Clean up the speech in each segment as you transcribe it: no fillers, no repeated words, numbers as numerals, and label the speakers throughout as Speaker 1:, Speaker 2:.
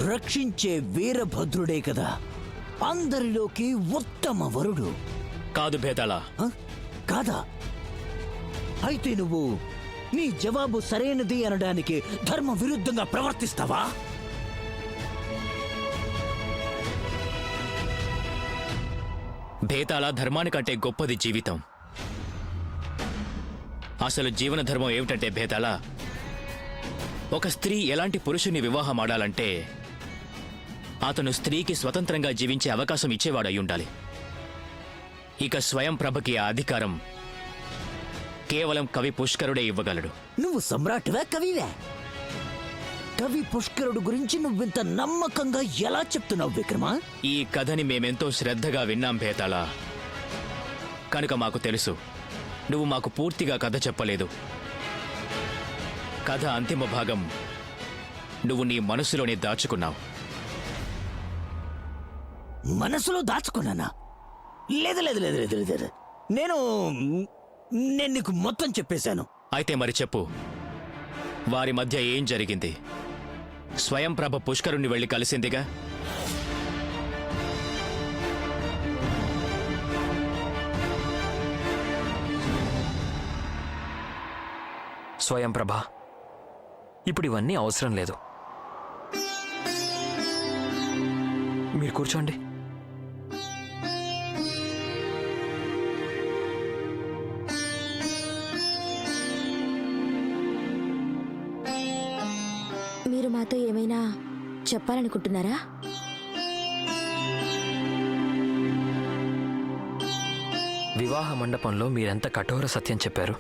Speaker 1: రక్షించే వీరభద్రుడే కదా అందరిలోకి ఉత్తమ వరుడు.
Speaker 2: కాదు భేతాళ.
Speaker 1: కాదా? అయితే నువ్వు నీ జవాబు సరైనది అనడానికి ధర్మ విరుద్ధంగా ప్రవర్తిస్తావా?
Speaker 2: భేతాళ, ధర్మానికంటే గొప్పది జీవితం. అసలు జీవన ధర్మం ఏమిటంటే భేతాళ, ఒక స్త్రీ ఎలాంటి పురుషుని వివాహం ఆడాలంటే అతను స్త్రీకి స్వతంత్రంగా జీవించే అవకాశం ఇచ్చేవాడు అయి ఉండాలి. ఇక స్వయం ప్రభకి ఆ అధికారం కేవలం కవి పుష్కరుడే ఇవ్వగలడు.
Speaker 1: నువ్వు సమ్రాట్వా కవివే? కవి పుష్కరుడు గురించి నువ్వింత నమ్మకంగా ఎలా చెప్తున్నావు విక్రమా?
Speaker 2: ఈ కథని మేమెంతో శ్రద్ధగా విన్నాం భేతాళ. కనుక మాకు తెలుసు నువ్వు మాకు పూర్తిగా కథ చెప్పలేదు. కథ అంతిమ భాగం నువ్వు నీ మనసులోనే దాచుకున్నావు.
Speaker 1: మనసులో దాచుకున్నానా? లేదు లేదు లేదు లేదు లేదు నేను నీకు మొత్తం చెప్పేశాను.
Speaker 2: అయితే మరి చెప్పు, వారి మధ్య ఏం జరిగింది? స్వయం ప్రభ పుష్కరుణ్ణి వెళ్ళి కలిసిందిగా.
Speaker 3: స్వయం ప్రభ, ఇప్పుడు ఇవన్నీ అవసరం లేదు. మీరు కూర్చోండి.
Speaker 4: మీరు మాతో ఏమైనా చెప్పాలనుకుంటున్నారా?
Speaker 3: వివాహ మండపంలో మీరెంత కఠోర సత్యం చెప్పారు.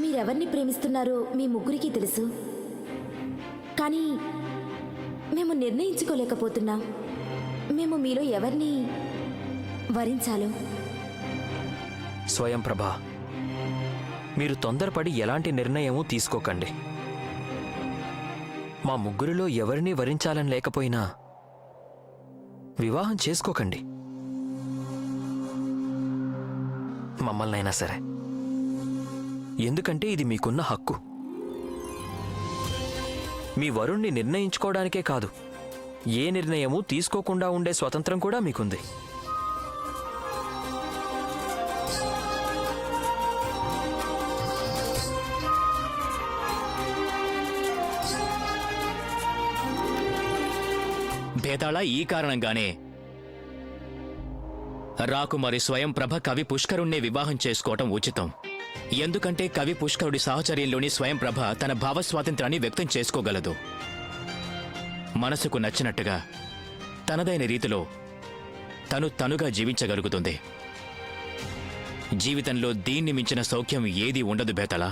Speaker 4: మీరెవరిని ప్రేమిస్తున్నారో మీ ముగ్గురికి తెలుసు, కానీ మేము నిర్ణయించుకోలేకపోతున్నాం. మేము మీలో ఎవరిని వరించాలో.
Speaker 3: స్వయం ప్రభ, మీరు తొందరపడి ఎలాంటి నిర్ణయమూ తీసుకోకండి. మా ముగ్గురిలో ఎవరిని వరించాలని లేకపోయినా వివాహం చేసుకోకండి. మమ్మల్నైనా సరే. ఎందుకంటే ఇది మీకున్న హక్కు. మీ వరుణ్ణి నిర్ణయించుకోవడానికే కాదు, ఏ నిర్ణయమూ తీసుకోకుండా ఉండే స్వతంత్రం కూడా మీకుంది.
Speaker 2: భేతాళ, ఈ కారణంగానే రాకుమారి స్వయం ప్రభ కవి పుష్కరుణ్ణే వివాహం చేసుకోవటం ఉచితం. ఎందుకంటే కవి పుష్కరుడి సాహచర్యంలోని స్వయం ప్రభ తన భావస్వాతంత్రాన్ని వ్యక్తం చేసుకోగలదు. మనసుకు నచ్చినట్టుగా తనదైన రీతిలో తనుగా జీవించగలుగుతుంది. జీవితంలో దీన్ని మించిన సౌఖ్యం ఏదీ ఉండదు భేతాళ.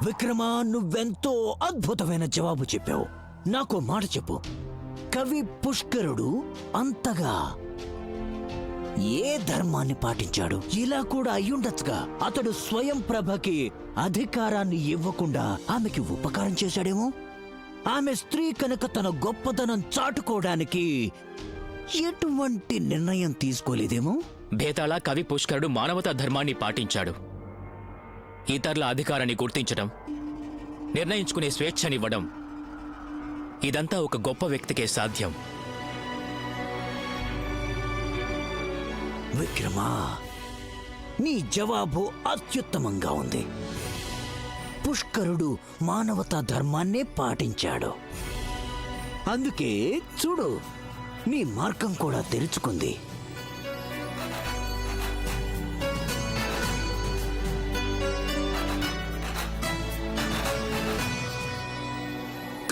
Speaker 1: విక్రమా, నువ్వెంతో అద్భుతమైన జవాబు చెప్పావు. నాకు మాట చెప్పు, కవి పుష్కరుడు అంతగా ఏ ధర్మాన్ని పాటించాడు? ఇలా కూడా అయ్యుండొచ్చుగా. అతడు స్వయం ప్రభకి అధికారాన్ని ఇవ్వకుండా ఆమెకి ఉపకారం చేశాడేమో. ఆమె స్త్రీ కనుక తన గొప్పతనం చాటుకోవడానికి ఎటువంటి నిర్ణయం తీసుకోలేదేమో.
Speaker 2: భేతాళ, కవి పుష్కరుడు మానవతా ధర్మాన్ని పాటించాడు. ఇతరుల అధికారాన్ని గుర్తించడం, నిర్ణయించుకునే స్వేచ్ఛనివ్వడం, ఇదంతా ఒక గొప్ప వ్యక్తికే సాధ్యం.
Speaker 1: విక్రమా, నీ జవాబు అత్యుత్తమంగా ఉంది. పుష్కరుడు మానవతా ధర్మాన్నే పాటించాడు. అందుకే చూడు, నీ మార్గం కూడా తెరుచుకుంది.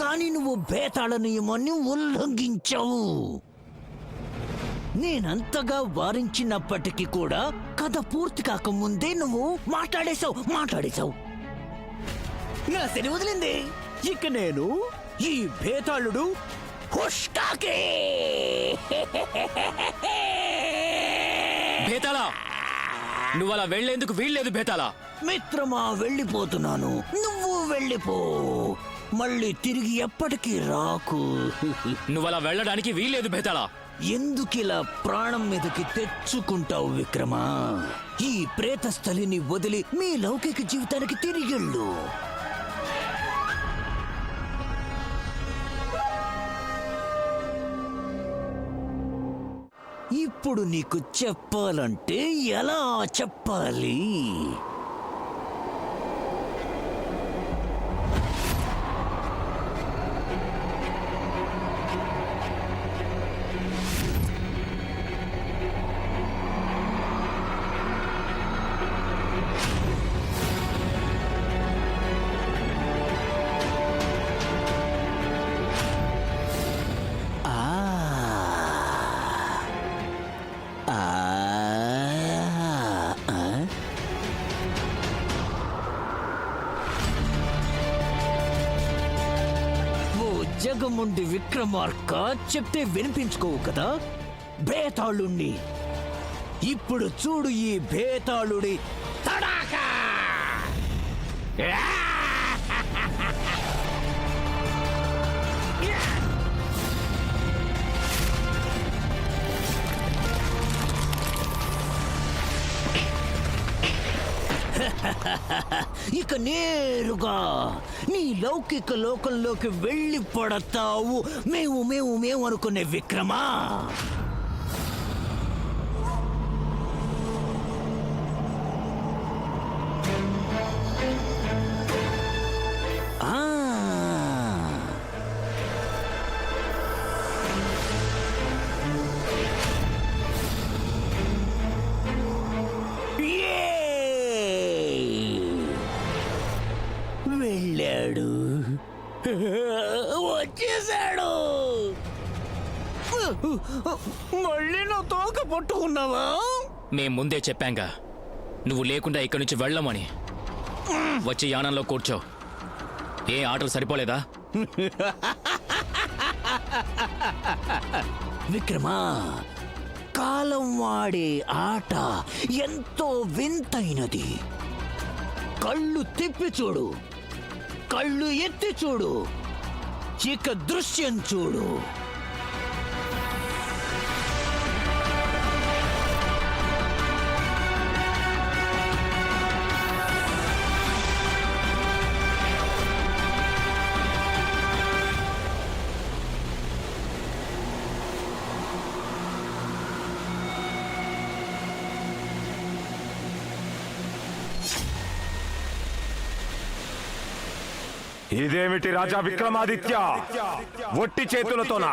Speaker 1: కానీ నువ్వు బేతాళ నియమాన్ని ఉల్లంఘించావు. నేనంతగా వారించినప్పటికీ కూడా కథ పూర్తి కాకముందే నువ్వు మాట్లాడేశావు. నా శని వదిలింది. ఇక నేను ఈ భేతాళుడు హుష్కాకే.
Speaker 2: భేతాళా, నువ్వు అలా వెళ్లేందుకు వీల్లేదు భేతాళా.
Speaker 1: మిత్రమా, వెళ్ళిపోతున్నాను. నువ్వు వెళ్ళిపో, మళ్ళీ తిరిగి ఎప్పటికీ రాకు.
Speaker 2: నువ్వు అలా వెళ్ళడానికి వీల్లేదు భేతాళా.
Speaker 1: ఎందుకిలా ప్రాణం మీదకి తెచ్చుకుంటావు విక్రమా? ఈ ప్రేతస్థలిని వదిలి మీ లౌకిక జీవితానికి తిరిగెళ్ళు. ఇప్పుడు నీకు చెప్పాలంటే ఎలా చెప్పాలి? జగముండి విక్రమార్క, చెప్తే వినిపించుకోవు కదా భేతాళుణ్ణి. ఇప్పుడు చూడు ఈ భేతాళుడి తడాకా. ఇక నేరుగా నీ లౌకిక లోకంలోకి వెళ్ళి పడతావు. మేము మేము మేము అనుకునే విక్రమా. వెళ్ళాడు, వచ్చేసాడు. మళ్ళీ నా తోక పట్టుకున్నావా?
Speaker 2: మేం ముందే చెప్పాంగా నువ్వు లేకుండా ఇక్కడి నుంచి వెళ్ళమని. వచ్చి యానంలో కూర్చో. ఏ ఆటలు సరిపోలేదా?
Speaker 1: విక్రమా, కాలం వాడే ఆట ఎంతో వింతైనది. కళ్ళు తిప్పి చూడు, కళ్ళు ఎత్తి చూడు, ఇక దృశ్యం చూడు.
Speaker 5: ఇదేమిటి రాజా విక్రమాదిత్య, ఒట్టి చేతులతోనా?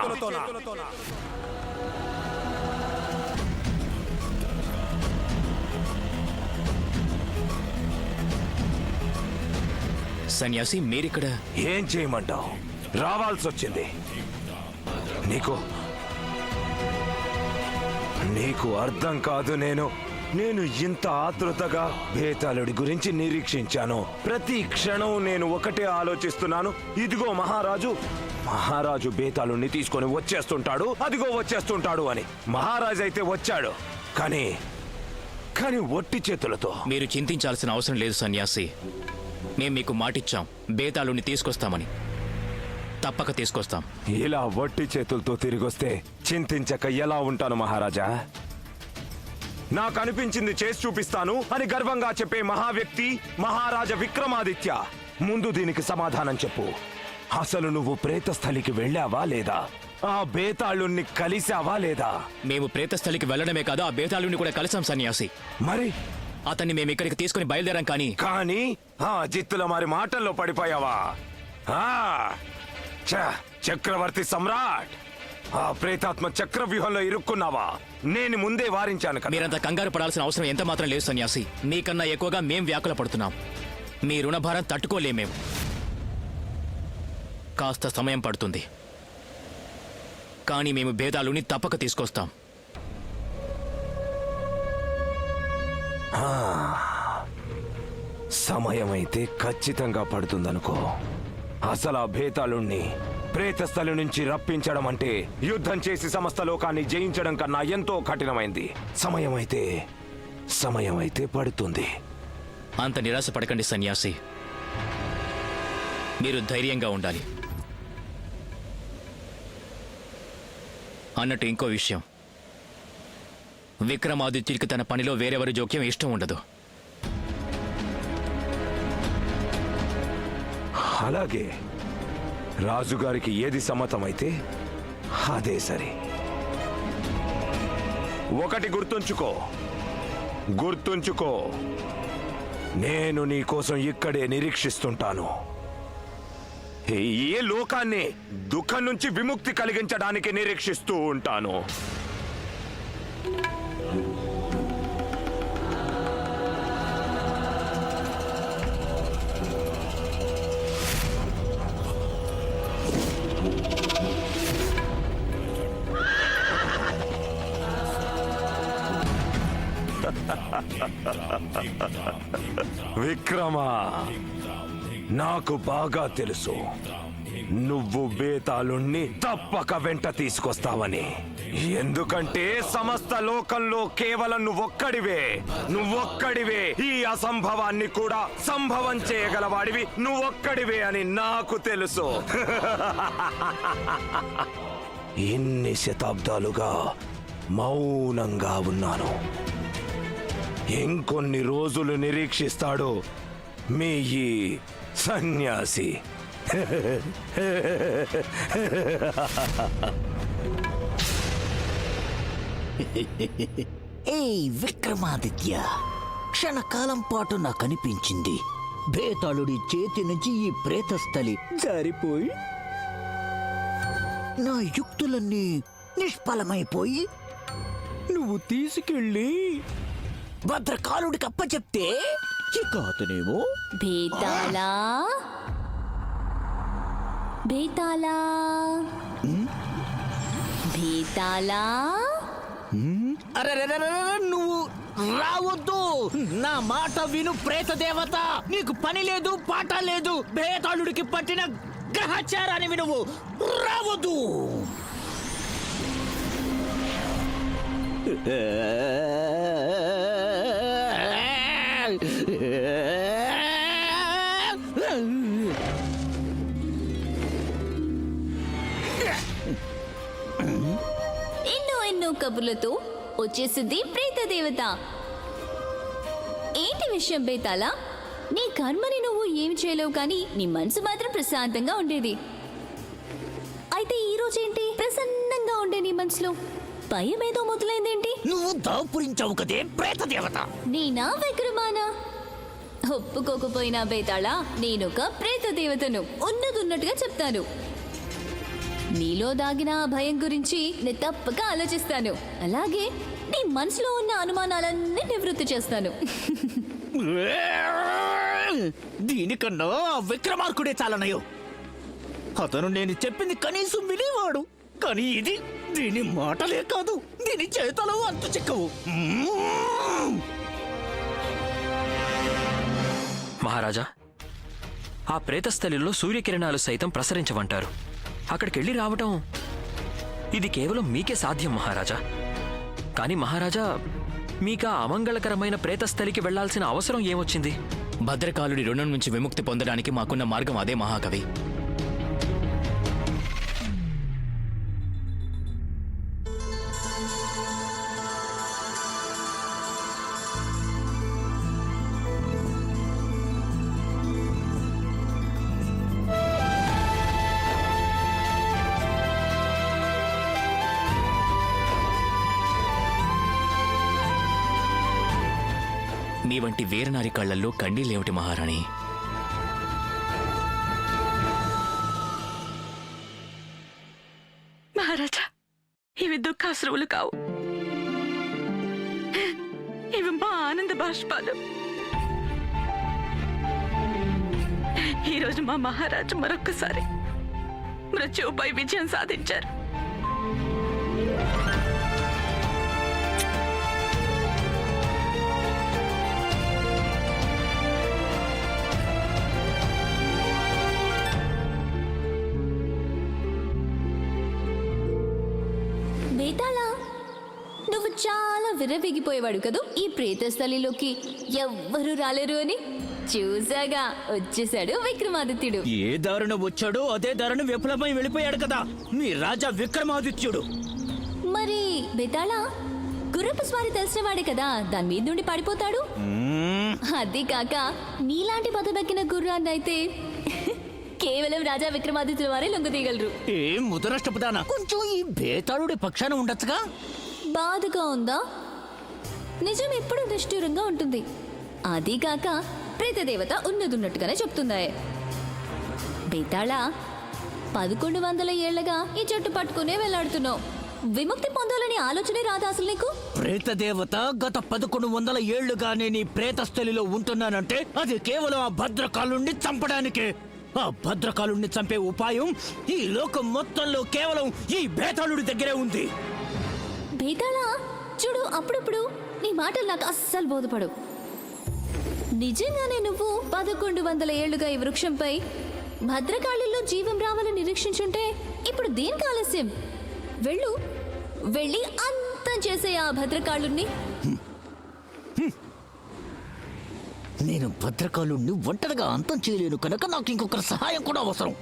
Speaker 2: సన్యాసి, మీరిక్కడ
Speaker 5: ఏం చేయమంటావు? రావాల్సి వచ్చింది. నీకు అర్థం కాదు. నేను ఇంత ఆతృతగా భేతాళుడి గురించి నిరీక్షించాను. ప్రతి క్షణం నేను ఒకటే ఆలోచిస్తున్నాను, ఇదిగో మహారాజు భేతాళుడిని తీసుకొని వచ్చేస్తుంటాడు, అదిగో వచ్చేస్తుంటాడు అని. మహారాజు అయితే వచ్చాడు, కానీ ఒట్టి చేతులతో.
Speaker 2: మీరు చింతించాల్సిన అవసరం లేదు సన్యాసి. మేం మీకు మాటిచ్చాం, భేతాళుడిని తీసుకొస్తామని. తప్పక తీసుకొస్తాం.
Speaker 5: ఇలా ఒట్టి చేతులతో తిరిగొస్తే చింతించక ఎలా ఉంటాను మహారాజా? నాకు అనిపించింది చేసి చూపిస్తాను అని గర్వంగా చెప్పే మహావ్యక్తి మహారాజా విక్రమాదిత్య. ముందు దీనికి సమాధానం చెప్పు. అసలు నువ్వు ప్రేతస్థలికి వెళ్ళావా లేదా? ఆ భేతాళుణ్ణి కలిశావా లేదా?
Speaker 2: మేము ప్రేతస్థలికి వెళ్ళడమే కాదు, ఆ భేతాళుడిని కూడా కలిసాం సన్యాసి.
Speaker 5: మరి
Speaker 2: అతన్ని మేము ఇక్కడికి తీసుకుని బయలుదేరాం. కానీ
Speaker 5: ఆ జిత్తుల మరి మాటల్లో పడిపోయావా? చక్రవర్తి సమ్రాట్, ఆ ప్రేతాత్మ చక్రవ్యూహంలో ఇరుక్కున్నావా? నేను ముందే వారించాను కదా.
Speaker 2: మీరంత కంగారు పడాల్సిన అవసరం ఎంత మాత్రం లేదు సన్యాసి. మీకన్నా ఎక్కువగా మేం వ్యాకుల పడుతున్నాం. మీ రుణభారం తట్టుకోలేమేం. కాస్త సమయం పడుతుంది, కానీ మేము భేదాలుని తప్పక తీసుకొస్తాం.
Speaker 5: సమయమైతే ఖచ్చితంగా పడుతుందనుకో. అసలు ఆ భేతాళుణ్ణి ప్రేతస్థలి నుంచి రప్పించడం అంటే యుద్ధం చేసి సమస్త లోకాన్ని జయించడం కన్నా ఎంతో కఠినమైంది. సమయమైతే పడుతుంది.
Speaker 2: అంత నిరాశ పడకండి సన్యాసి. మీరు ధైర్యంగా ఉండాలి. అన్నట్టు ఇంకో విషయం, విక్రమాదిత్యుడికి తన పనిలో వేరెవరి జోక్యం ఇష్టం ఉండదు.
Speaker 5: అలాగే రాజుగారికి ఏది సమ్మతమైతే అదే సరి. ఒకటి గుర్తుంచుకో, నేను నీ కోసం ఇక్కడే నిరీక్షిస్తుంటాను. ఏ లోకాన్ని దుఃఖం నుంచి విముక్తి కలిగించడానికి నిరీక్షిస్తూ ఉంటాను. విక్రమా, నాకు బాగా తెలుసు నువ్వు బేతాళుణ్ణి తప్పక వెంట తీసుకొస్తావని. ఎందుకంటే సమస్త లోకంలో కేవలం నువ్వొక్కడివే ఈ అసంభవాన్ని కూడా సంభవం చేయగలవాడివి నువ్వొక్కడివే అని నాకు తెలుసు. ఇన్ని శతాబ్దాలుగా మౌనంగా ఉన్నాను. ఇంకొన్ని రోజులు నిరీక్షిస్తాడు మీ ఈ సన్యాసి.
Speaker 1: ఏయ్ విక్రమాదిత్య, క్షణకాలం పాటు నాకు అనిపించింది భేతాళుడి చేతి నుంచి ఈ ప్రేతస్థలి జారిపోయి నా యుక్తులన్నీ నిష్ఫలమైపోయి నువ్వు తీసుకెళ్ళి భద్రకాలుడికి అప్పచెప్తే ఇక అతనేమో
Speaker 4: బేతాళా బేతాళా బేతాళా.
Speaker 1: అరే నువ్వు రావద్దు. నా మాట విను ప్రేత దేవత. నీకు పని లేదు పాట లేదు. భేతాళుడికి పట్టిన గ్రహచారాన్ని నువ్వు రావద్దు.
Speaker 4: ఎన్నో కబుర్లతో వచ్చేసింది ప్రేత దేవత. ఏంటి విషయం బేతాళా? నీ కర్మని నువ్వు ఏమి చేయలేవు, కానీ నీ మనసు మాత్రం ప్రశాంతంగా ఉండేది. అయితే ఈ రోజు ఏంటి ప్రసన్నంగా ఉండే నీ మనసులో భయం ఏదో మొదలైందేంటి?
Speaker 1: నువ్వు దాపురించావు కదే ప్రేత దేవత.
Speaker 4: నేనా విక్రమానా? ఒప్పుకోకపోయినా బేతాళా, నేనొక ప్రేత దేవతను. ఉన్నదున్నట్టుగా చెప్తాను. నీలో దాగిన ఆ భయం గురించి నేను తప్పక ఆలోచిస్తాను. అలాగే నీ మనసులో ఉన్న అనుమానాలన్నీ నివృత్తి చేస్తాను.
Speaker 1: దీనికన్నా విక్రమార్కుడే చాలనయో. అతను నేను చెప్పింది కనీసం వినేవాడు. కానీ ఇది దీని మాటలే కాదు, దీని చేతలో అంతు చిక్కవు.
Speaker 3: మహారాజా, ఆ ప్రేతస్థలిలో సూర్యకిరణాలు సైతం ప్రసరించవంటారు. అక్కడికెళ్ళి రావటం ఇది కేవలం మీకే సాధ్యం మహారాజా. కానీ మహారాజా, మీకా అమంగళకరమైన ప్రేతస్థలికి వెళ్లాల్సిన అవసరం ఏమొచ్చింది?
Speaker 2: భద్రకాలుడి రుణం నుంచి విముక్తి పొందడానికి మాకున్న మార్గం అదే మహాకవి. మీ వంటి వీరనారి కళ్లల్లో కన్నీళ్ళేమిటి మహారాణి?
Speaker 6: మహారాజా, ఇవి దుఃఖాశ్రువులు కావు, ఇవి మా ఆనంద బాష్పాలు. ఈరోజు మా మహారాజు మరొక్కసారి మృత్యువుపై విజయం సాధించారు.
Speaker 4: చాలా విర్రవీగిపోయేవాడు కదూ ఈ ప్రేతస్థలిలోకి ఎవ్వరూ రాలేరు అని. చూసాగా వచ్చేసాడు విక్రమాదిత్యుడు.
Speaker 1: ఏ దారుణ వచ్చాడో అదే దారుణ విఫలమై వెళ్ళిపోయాడు కదా మీ రాజా విక్రమాదిత్యుడు.
Speaker 4: మరి బేతాళ గుర్రపు స్వారీ తెలిసిన వాడే కదా దాని మీద నుండి పడిపోతాడు. అది కాక నీలాంటి పదబెక్కిన గుర్రాన్ని అయితే కేవలం రాజా విక్రమాదిత్యుల వారే లొంగదీయగలరు.
Speaker 1: ఏం ముదనష్టపుదానా, కొంచెం ఈ బేతాళుడి పక్షాన ఉండొచ్చుగా.
Speaker 4: బాధగా ఉందా? నిజం ఎప్పుడు నిష్ఠూరంగా ఉంటుంది. అది కాక ప్రేతదేవత ఉన్నదున్నట్టుగానే చెప్తుందాయే. బేతాళ 1100 ఏళ్లగా ఈ చెట్టు పట్టుకునే వెళ్లాడుతున్నావు. విముక్తి పొందాలని ఆలోచనే రాదా అసలు నీకు?
Speaker 1: ప్రేతదేవత గత 1100 ఏళ్లుగానే నీ ప్రేతస్థలిలో ఉంటున్నానంటే అది కేవలం ఆ భద్రకాలుణ్ణి చంపడానికే. ఆ భద్రకాలుణ్ణి చంపే ఉపాయం ఈ లోకం మొత్తంలో కేవలం ఈ బేతాళుడి దగ్గరే ఉంది.
Speaker 4: బేతాళ చూడు, అప్పుడప్పుడు నీ మాటలు నాకు అస్సలు బోధపడు. నిజంగానే నువ్వు 1100 ఏళ్లుగా ఈ వృక్షంపై భద్రకాళిలో జీవం రావాలని నిరీక్షించుంటే ఇప్పుడు దేనికి ఆలస్యం? వెళ్ళి అంతం చేసే ఆ భద్రకాళుణ్ణి.
Speaker 1: నేను భద్రకాలుణ్ణి ఒంటరిగా అంతం చేయలేను కనుక నాకు ఇంకొకరి సహాయం కూడా అవసరం.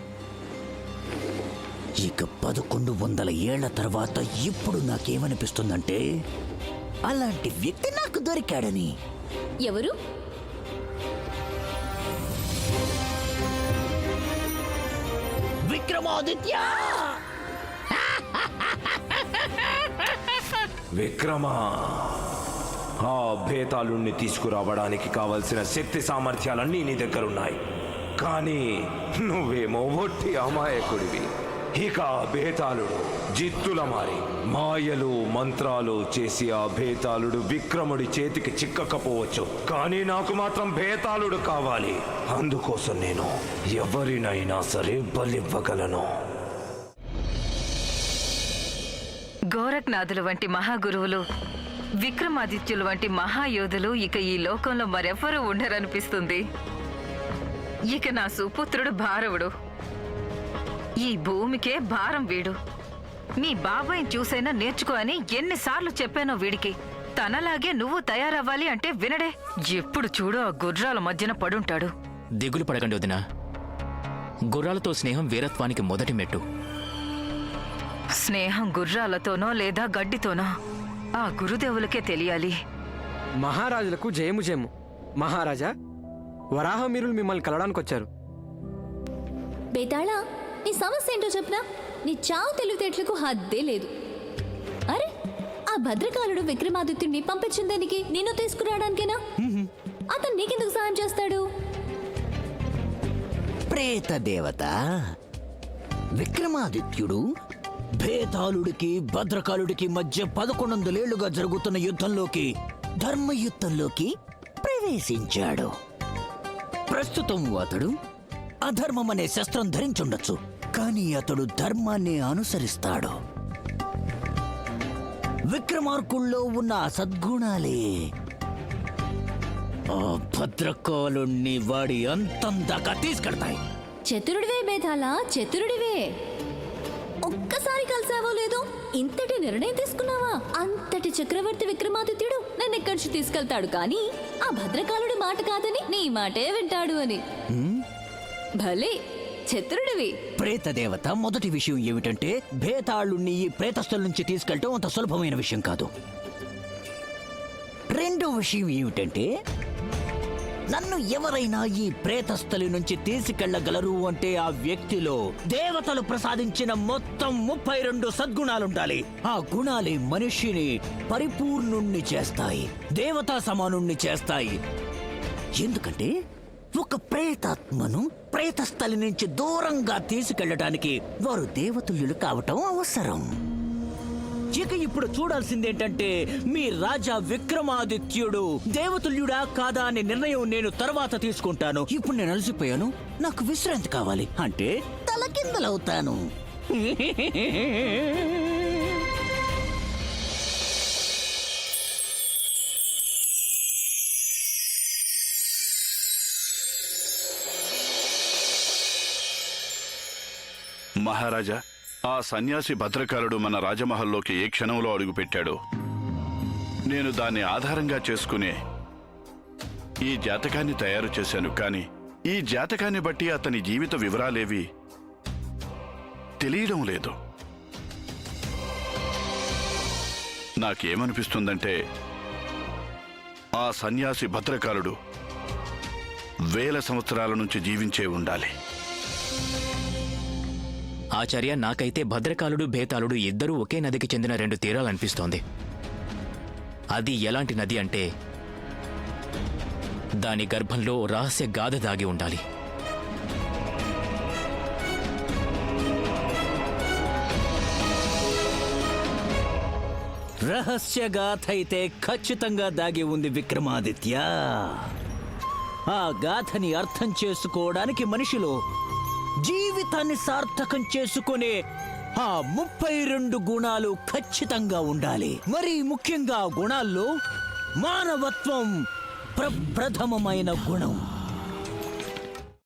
Speaker 1: ఇక 1100 ఏళ్ల తర్వాత ఇప్పుడు నాకేమనిపిస్తుందంటే అలాంటి వ్యక్తి నాకు దొరికాడని.
Speaker 4: ఎవరు?
Speaker 1: విక్రమాదిత్య!
Speaker 5: విక్రమా, ఆ భేతాళుణ్ణి తీసుకురావడానికి కావలసిన శక్తి సామర్థ్యాలన్నీ నీ దగ్గరున్నాయి. కానీ నువ్వేమో ఒట్టి అమాయకుడివి. ఇక ఆ భేతాళుడు జిత్తుల మారి మాయలు మంత్రాలు చేసి ఆ భేతాళుడు విక్రముడి చేతికి చిక్కకపోవచ్చు. కానీ నాకు మాత్రం భేతాళుడు కావాలి. అందుకోసం నేను ఎవరినైనా సరే బలివ్వగలను.
Speaker 6: గోరఖ్నాథులు వంటి మహాగురువులు, విక్రమాదిత్యులు వంటి మహాయోధులు ఇక ఈ లోకంలో మరెవ్వరూ ఉండరనిపిస్తుంది. ఇక నా సుపుత్రుడు భారవుడు, ఈ భూమికే భారం వీడు. మీ బాబాయిని చూసైనా నేర్చుకో అని ఎన్నిసార్లు చెప్పానో వీడికి. తనలాగే నువ్వు తయారవ్వాలి అంటే వినడే. ఎప్పుడు చూడు ఆ గుర్రాల మధ్యన పడుంటాడు.
Speaker 2: దిగులు పడకండి వదినా. గుర్రాలతో స్నేహం వీరత్వానికి మొదటి మెట్టు.
Speaker 6: స్నేహం గుర్రాలతోనో లేదా గడ్డితోనో ఆ గురుదేవులకే తెలియాలి.
Speaker 7: మహారాజులకు జయము జయము. మహారాజా, వరాహమీరులు మిమ్మల్ని కలవడానికి వచ్చారు.
Speaker 4: బేతాళ, నీ సమస్య ఏంటో చెప్పనా? నీ చావు తెలివితేటలకు హద్దే లేదు. అరే, ఆ భద్రకాలుడు విక్రమాదిత్యుడిని పంపించిన దానికి నిన్ను తీసుకురావడానికేనా? అతను నీకెందుకు సాయం చేస్తాడు?
Speaker 1: ప్రేత దేవత విక్రమాదిత్యుడు భేతాళుడికి భద్రకాలుడికి మధ్య 1100 ఏళ్లుగా జరుగుతున్న యుద్ధంలోకి, ధర్మయుద్ధంలోకి ప్రవేశించాడు. ప్రస్తుతం అతడు అధర్మం అనే శస్త్రం ధరించుండొచ్చు, కానీ అతడు ధర్మాన్ని అనుసరిస్తాడు. విక్రమార్కుల్లో ఉన్న సద్గుణాలే ఆ భద్రకాలుణ్ణి వాడి అంతం దాకా తీసుకెళ్తాయి.
Speaker 4: చతురుడివే బేతాళ, చతురుడివే. ఒక్కసారి కలిసావో లేదో ఇంతటి నిర్ణయం తీసుకున్నావా? అంతటి చక్రవర్తి విక్రమాదిత్యుడు నన్ను ఎక్కడి నుంచి తీసుకెళ్తాడు, కానీ ఆ భద్రకాలుడి మాట కాదని నీ మాటే వింటాడు అని. భలే చతురుడివి.
Speaker 1: ప్రేత దేవత మొదటి విషయం ఏమిటంటే భేతాళుణ్ణి ఈ ప్రేతస్థల నుంచి తీసుకెళ్ళటం అంత సులభమైన విషయం కాదు. రెండో విషయం ఏమిటంటే నన్ను ఎవరైనా ఈ ప్రేతస్థలి నుంచి తీసుకెళ్లగలరు అంటే ఆ వ్యక్తిలో దేవతలు ప్రసాదించిన మొత్తం 32 సద్గుణాలుండాలి. ఆ గుణాలే మనిషిని పరిపూర్ణుణ్ణి చేస్తాయి, దేవతా సమానుణ్ణి చేస్తాయి. ఎందుకంటే ఒక ప్రేతాత్మను ప్రేతస్థలి నుంచి దూరంగా తీసుకెళ్లడానికి వారు దేవతుల్యులు కావటం అవసరం. ఇక ఇప్పుడు చూడాల్సిందేంటంటే మీ రాజా విక్రమాదిత్యుడు దేవతుల్యుడా కాదా అనే నిర్ణయం నేను తర్వాత తీసుకుంటాను. ఇప్పుడు నేను అలసిపోయాను, నాకు విశ్రాంతి కావాలి అంటే తలకిందలవుతాను.
Speaker 8: మహారాజా, ఆ సన్యాసి భద్రకాలుడు మన రాజమహల్లోకి ఏ క్షణంలో అడుగుపెట్టాడో నేను దాన్ని ఆధారంగా చేసుకునే ఈ జాతకాన్ని తయారు చేశాను. కానీ ఈ జాతకాన్ని బట్టి అతని జీవిత వివరాలేవి తెలియడం లేదు. నాకేమనిపిస్తుందంటే ఆ సన్యాసి భద్రకాలుడు వేల సంవత్సరాల నుంచి జీవించే ఉండాలి.
Speaker 2: ఆచార్య, నాకైతే భద్రకాలుడు భేతాళుడు ఇద్దరూ ఒకే నదికి చెందిన 2 తీరాలనిపిస్తోంది. అది ఎలాంటి నది అంటే దాని గర్భంలో రహస్య గాథ దాగి ఉండాలి.
Speaker 1: రహస్య గాథ అయితే ఖచ్చితంగా దాగి ఉంది విక్రమాదిత్య. ఆ గాథని అర్థం చేసుకోవడానికి మనిషిలో జీవితాన్ని సార్థకం చేసుకునే ఆ 32 గుణాలు ఖచ్చితంగా ఉండాలి. మరి ముఖ్యంగా గుణాల్లో మానవత్వం ప్రప్రథమమైన గుణం.